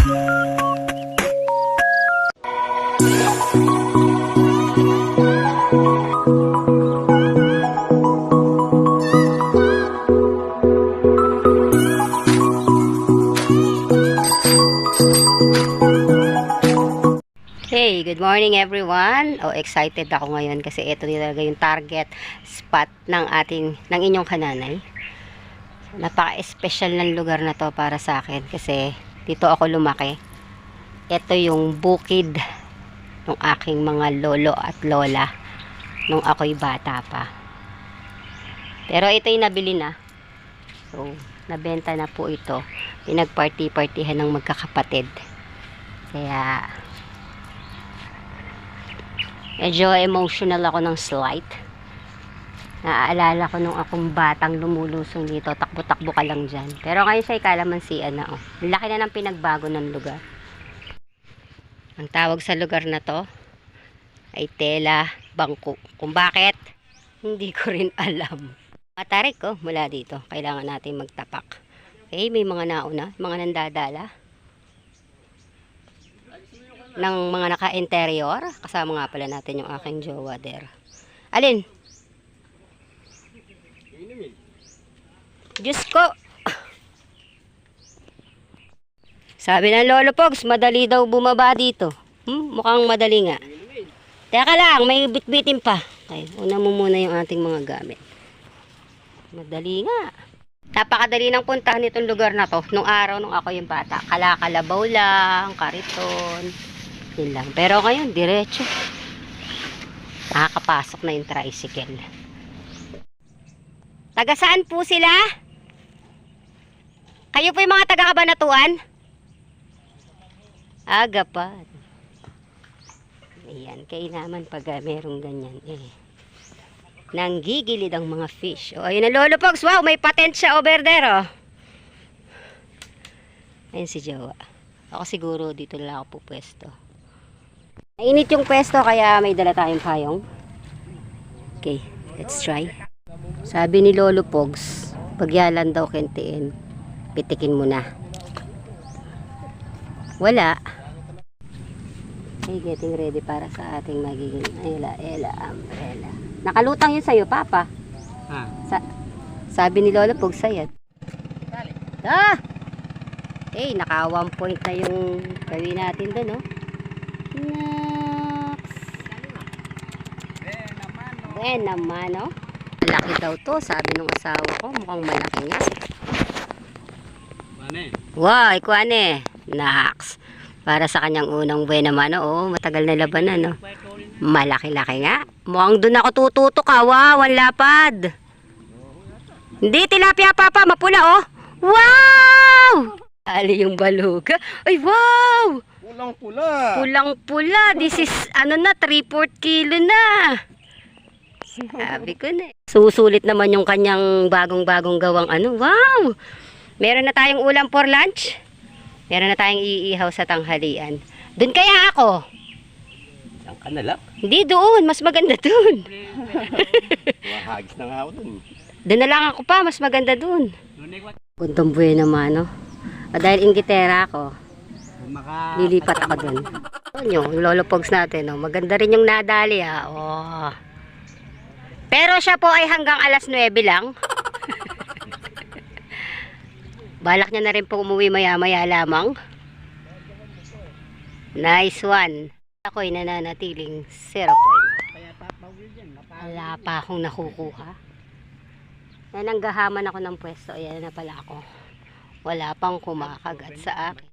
Hey, good morning everyone. Oh, excited ako ngayon kasi ito talaga yung target spot ng inyong kananay. Napaka-espesyal ng lugar na to para sa akin kasi dito ako lumaki. Ito yung bukid ng aking mga lolo at lola nung ako'y bata pa. Pero ito yung nabili na. So, nabenta na po ito. Pinagparty-partihan ng magkakapatid. Kaya medyo emotional ako ng slight. Naaalala ko nung akong batang lumulusong dito, takbo-takbo ka lang dyan. Pero ngayon siya kalamansian na. Oh. Laki na ng pinagbago ng lugar. Ang tawag sa lugar na to ay Tela Bangko. Kung bakit, hindi ko rin alam. Matarik ko mula dito. Kailangan natin magtapak. Okay, may mga nauna, mga nandadala ng mga naka-interior. Kasama nga pala natin yung aking jowa there. Alin? Diyos ko! Sabi ng Lolo Pogs, madali daw bumaba dito. Mukhang madali nga. Teka lang, may bitbitin pa. Okay, una mo muna yung ating mga gamit. Madali nga. Napakadali ng puntahan nitong lugar na to. Nung araw, nung ako yung bata. Kalakalabaw lang, kariton. Yun lang. Pero ngayon, diretso. Nakakapasok na yung tricycle. Taga saan po sila? Kayo po yung mga taga Kabanatuan? Aga pa. Ayan, kaya naman pag merong ganyan nanggigilid ang mga fish. O, ayun na Lolo Pogs. Wow, may patent siya over there, oh. Ayun si Jowa. Ako siguro dito lang ako pupwesto. Mainit yung pwesto kaya may dala tayong payong. Okay, let's try. Sabi ni Lolo Pogs, pagyalan daw kentiin, pitikin mo na. Wala. Okay, getting ready para sa ating magiging umbrella. Nakalutang yun sa'yo, Papa. Sabi ni Lolo Pogs, sayad. Okay, naka 1 point na yung gawin natin doon, no? Naman, no? Malaki daw to, sabi nung asawa ko. Mukhang malaki nga. Wow, ikuane. Naks. Para sa kanyang unang buwan naman, oh. Matagal na labanan, no? Malaki-laki nga. Mukhang doon ako tututok, ha. Wow, ang lapad. Hindi, tilapia, Papa. Mapula, oh. Wow! Ali yung baluga. Ay, wow! Pulang-pula. Pulang-pula. This is, 3/4 kilo na. Sabi ko na. Susulit naman yung kanyang bagong-bagong gawang Wow! Meron na tayong ulam for lunch. Meron na tayong iihaw sa tanghalian. Doon kaya ako. Saan ka na lang? Hindi doon. Mas maganda doon. Hagis na nga ako doon. Doon na lang ako pa. Mas maganda doon. Puntong buhay naman, no? Dahil inggitera ako, lilipat ako doon. Yung Lolo Pogs natin, no? Maganda rin yung nadali, ha? Oh. Pero siya po ay hanggang alas 9 lang. Balak niya na rin po umuwi maya-maya lamang. Nice one. Ako'y nananatiling 0 point. Wala pa akong nakukuha. Nananggahaman ako ng pwesto. Ayan na pala ako. Wala pang kumakagat sa akin.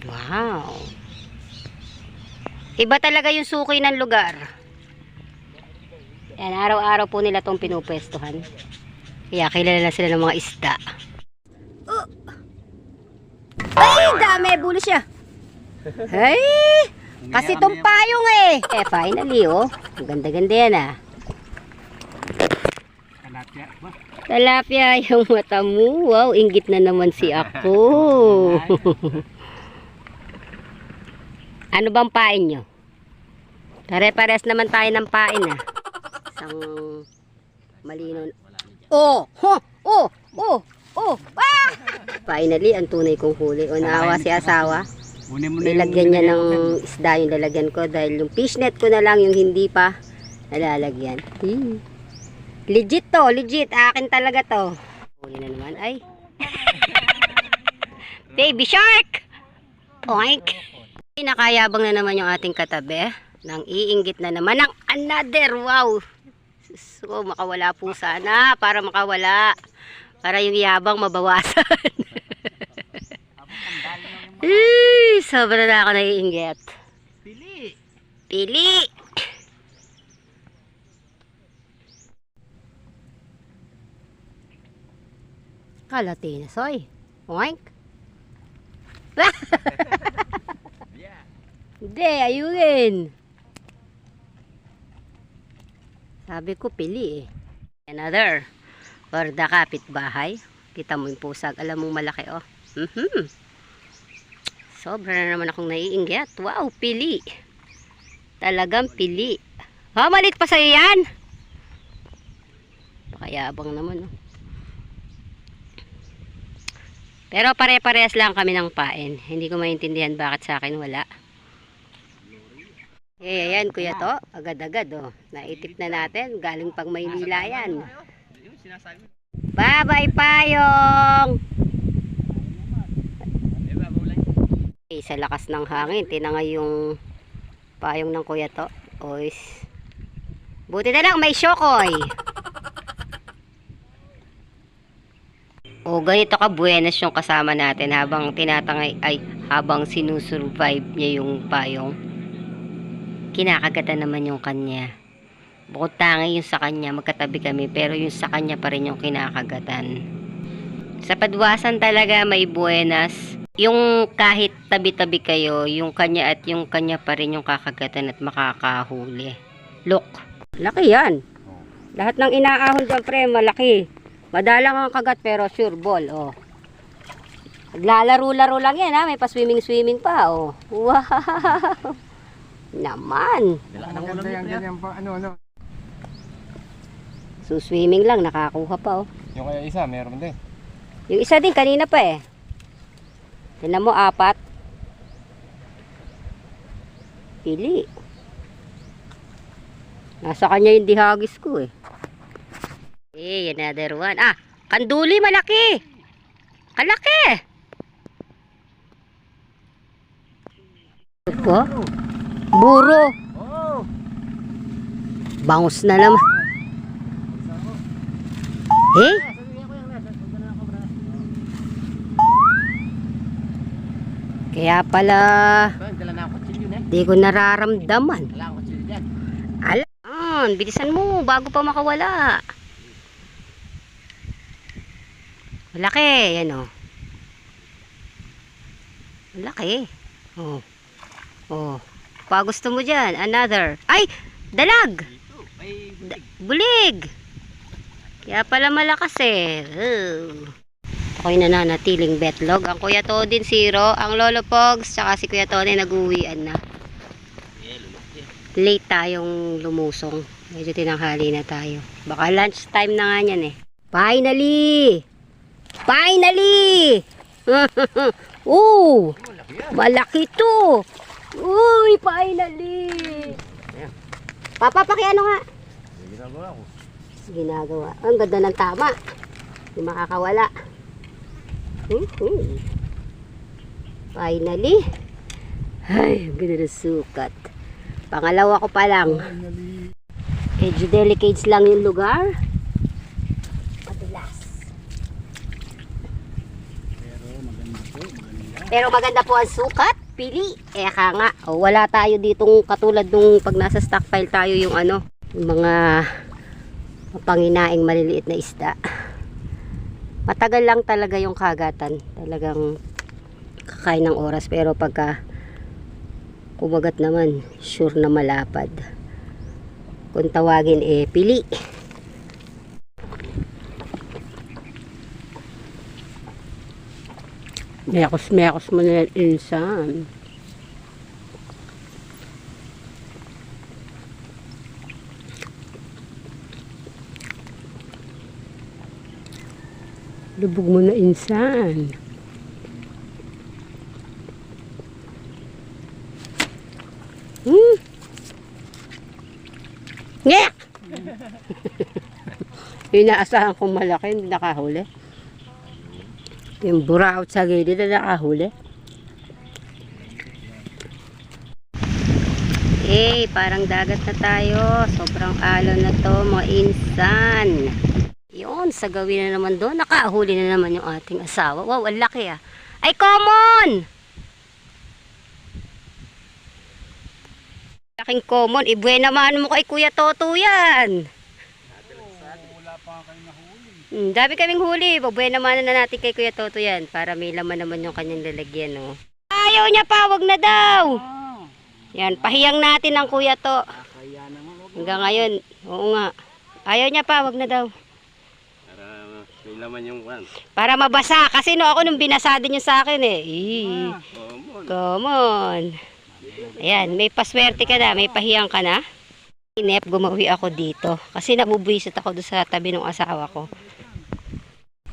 Wow. Iba talaga yung suki ng lugar. Yan, araw-araw po nila itong pinupwestuhan. Kaya kilala na sila ng mga isda. Ay, dami. Bulo siya. Ay, kasi itong payong finally, oh. Ang ganda-ganda yan, Talapia yung mata mo. Wow, inggit na naman si ako. Ano bang pain nyo? Pare-pares naman tayo ng pain, Isang malinaw. Oh! Ah! Finally, ang tunay kong huli. O, naawa si asawa. Kunin mo na Nilagyan niya ng isda yung lalagyan ko dahil yung fishnet ko na lang yung hindi pa nalalagyan. Legit to, legit. Akin talaga to. Huli na naman. Ay. Baby shark! Oink! Nakayabang na naman yung ating katabi. Nang iinggit na naman ng another. Wow! So, makawala po sana. Para makawala. Para yung yabang mabawasan. Sobra na ako naiinggit. Pili! Pili! Kalati na soy. Oink! Yeah. Hindi, ayunin. Sabi ko pili eh. Another. For the kapitbahay. Kita mo yung pusag. Alam mong malaki oh. Sobra na naman akong naiinggit. Wow, pili. Talagang pili. Ha, malit pa sa'yo yan. Pakayabang naman oh. Pero pare-parehas lang kami ng pain. Hindi ko maintindihan bakit sa akin wala. Eh, ayan kuya to. Agad-agad oh. Naitip na natin. Galing pang Maynila yan. Bye-bye payong! Eh, sa lakas ng hangin. Tinangay yung payong ng kuya to. Oys. Buti na lang may syokoy. O ganito ka buenas yung kasama natin habang tinatangay ay habang sinusurvive niya yung payong. Kinakagatan naman yung kanya. Bukod tangi yung sa kanya, magkatabi kami pero yung sa kanya pa rin yung kinakagatan. Sa padwasan talaga may buenas. Yung kahit tabi-tabi kayo, yung kanya at yung kanya pa rin yung kakagatan at makakahuli. Look, laki yan. Lahat ng inaahon dyan pre, malaki. Madalang ang kagat pero sure ball, oh. Naglalaro-laro lang yan, ha. May pa-swimming-swimming pa, oh. Wow! Naman. Maganda yan, ganyan pa. Ano? So, swimming lang, nakakuha pa, oh. Yung kaya isa, meron din. Yung isa din, kanina pa, eh. Tignan mo, 4. Pili. Nasa kanya yung dihagis ko, eh. Eh, another one. Ah, kanduli malaki. Kalaki. Ito, buro. Bangus na naman. Eh? Kaya pala, di ko nararamdaman. Alam, bilisan mo bago pa makawala. Malaki, yan o. Malaki. Oh. Oh. Pa gusto mo dyan, another. Ay, dalag. Bulig. Kaya pala malakas eh. Ako'y nananatiling betlog. Ang Kuya Todin 0, ang Lolo Pogs, tsaka si Kuya Tony nag-uwian na. Late tayong lumusong. Medyo tinanghali na tayo. Baka lunch time na nga yan eh. Finally! Finally! Oh! Malaki to! Uy! Finally! Papa, pakiano nga? Ginagawa ko. Ginagawa. Ang ganda ng tama. Hindi makakawala. Finally. Ay, ang ganda ng sukat. Pangalawa ko pa lang. Medyo delicate lang yung lugar. Madulas. Pero maganda po ang sukat. Pili. Eka nga. O, wala tayo ditong katulad nung pag nasa stockpile tayo yung ano. Yung mga panginaing maliliit na isda. Matagal lang talaga yung kagatan. Talagang kakain ng oras. Pero pagka kumagat naman, sure na malapad. Kung tawagin pili. Mekos mo na yung insan. Lubog mo na insan. Yung inaasahan kong malaki, hindi nakahuli. Yung buraot sa gilid na nakahuli. Eh, parang dagat na tayo. Sobrang alon na to, mga insan. Yun, sa gawin na naman doon. Nakahuli na naman yung ating asawa. Wow, ang laki ah. Ay, common! Laking common. Ibuena naman mo kay Kuya Toto yan. Wala pa kayo nahuli. Dami kaming huli. Ibuena naman na natin kay Kuya Toto yan. Para may laman naman yung kanyang lalagyan. Oh. Ayaw niya pa, wag na daw. Yan, pahiyang natin ang Kuya To. Kaya naman. Hanggang ngayon, oo nga. Ayaw niya pa, wag na daw. Para may laman yung kan. Para mabasa. Kasi no, ako nung binasa din niya sa akin eh. Come on. Ayan, may paswerte ka na. May pahiyang ka na. Inep, gumawi ako dito. Kasi nabubuisit ako doon sa tabi ng asawa ko.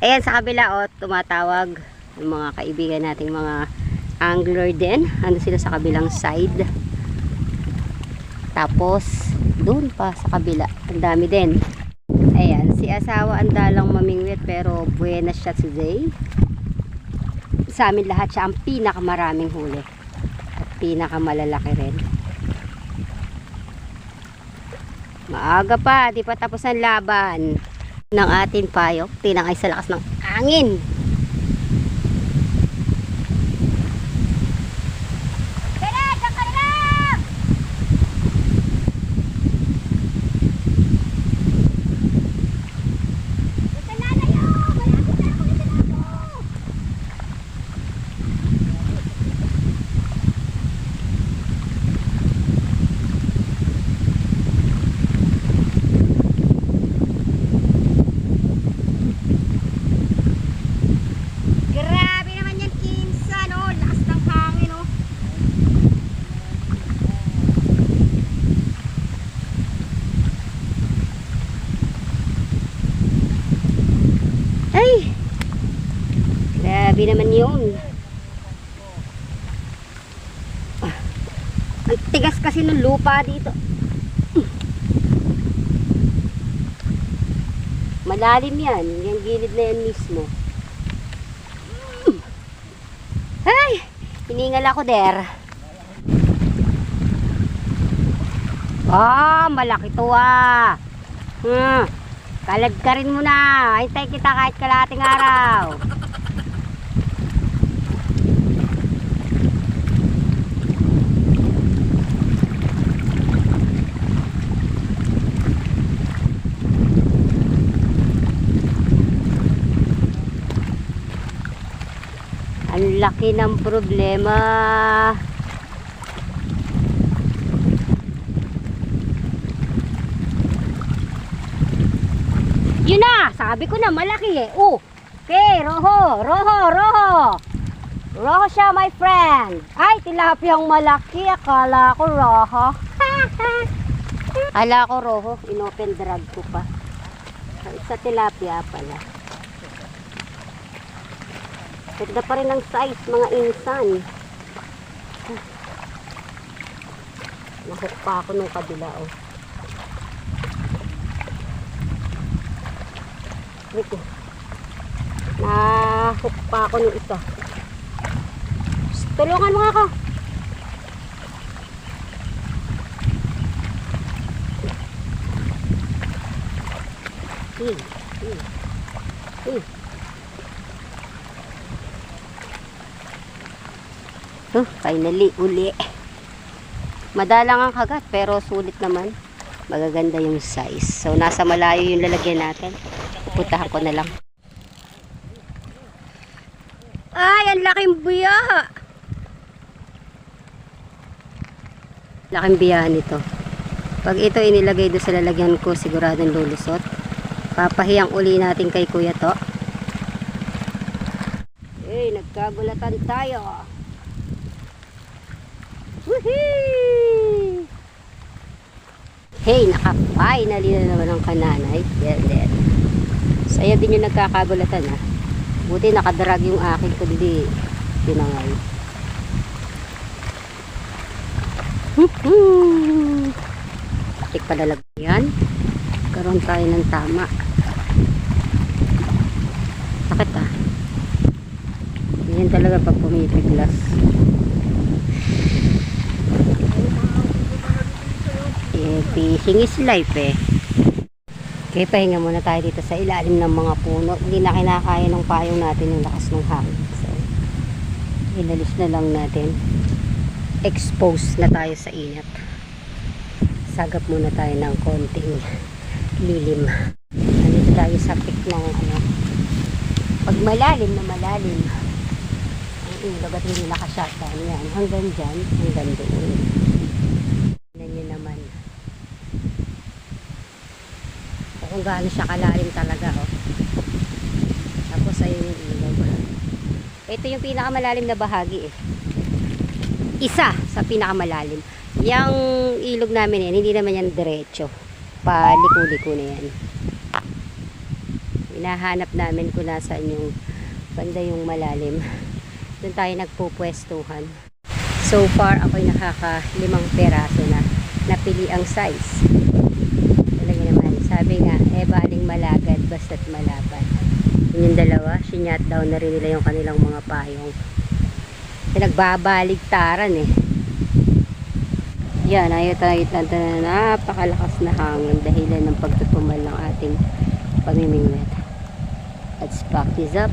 Ayan, sa kabila, oh, tumatawag yung mga kaibigan nating mga angler din. Ano sila sa kabilang side. Tapos, doon pa sa kabila. Ang dami din. Ayan, si asawa ang dalang mamingwit pero buena siya today. Sa amin lahat siya ang pinakamaraming huli. At pinakamalalaki rin. Maaga pa, di pa tapos ang laban ng ating payok. Tinangay sa lakas ng angin. Grabe naman yun. Ang tigas kasi ng lupa dito. Malalim yan. Yung gilid na yan mismo. Ay! Hiningal ako der. Malaki to ah. Kalad ka rin muna. Hintay kita kahit kalahating araw. Ang laki ng problema. Yun na, sabi ko na malaki eh. Oh. Okay, roho, roho, roho. Roho siya, my friend. Ay, tilapiyang malaki. Akala ko roho. Akala ko roho. Inopen drag ko pa. Sa tilapia pala. Ganda pa rin ang size, mga insan. Nahook pa ako nung kabila, oh. Wait, nahook pa ako nung isa. Tulungan mo ako. Finally, uli. Madalang ang kagat, pero sulit naman. Magaganda yung size. So, nasa malayo yung lalagyan natin. Puputahan ko na lang. Ay, ang laking buya! Laking biyahan ito. Pag ito inilagay doon sa lalagyan ko, siguradong lulusot. Papahiyang uli natin kay Kuya To. Eh, nagkagulatan tayo. Woohoo! Hey, naka-finally na naman ang kananay. Yan. Saya din yung nagkakagulatan ha. Buti nakadrag yung akin ko di pinangay. Tik palalag yan. Nagkaroon tayo ng tama. Sakit ah. Yan talaga pag pumipiglas. Fishing is life eh. Okay, pahinga muna tayo dito sa ilalim ng mga puno. Hindi na kinakaya ng payong natin yung lakas ng hangin. So, inalis na lang natin. Expose na tayo sa init. Sagap muna tayo ng konting lilim. Nandito tayo sa peak ng pag malalim na malalim ang ilog at hindi nakashutdown yan. Hanggang dyan, hanggang doon. Tignan nyo naman. Kung gaano siya kalalim talaga tapos ayun yung ilog. Ito yung pinakamalalim na bahagi isa sa pinakamalalim. Yung ilog namin yan, hindi naman yan diretso, paliko-liko na yan. Hinahanap namin kung nasaan yung banda yung malalim. Doon tayo nagpupwestuhan. So far ako'y nakaka 5 peraso na napili ang size. Talaga naman, sabi nga, baling malagad basta't malaban. Yung dalawa, sinyat down na rin nila yung kanilang mga payong. Nagbabaligtaran yan, ayaw tayo na napakalakas na hangin dahilan ng pagtutumal ng ating pamimingwet. Let's pack this up.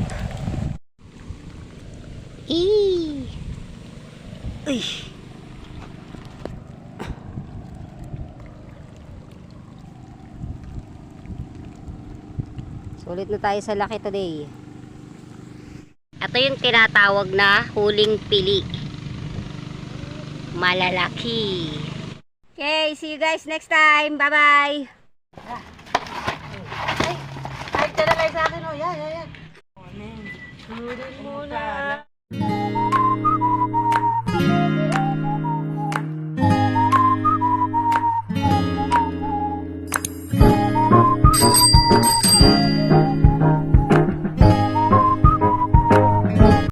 Uy! Sulit na tayo sa laki today. Ito yung tinatawag na huling pili. Malalaki. Okay, see you guys next time. Bye-bye. Ay, tara lang sa akin, oh. Yan. Sunurin mo na.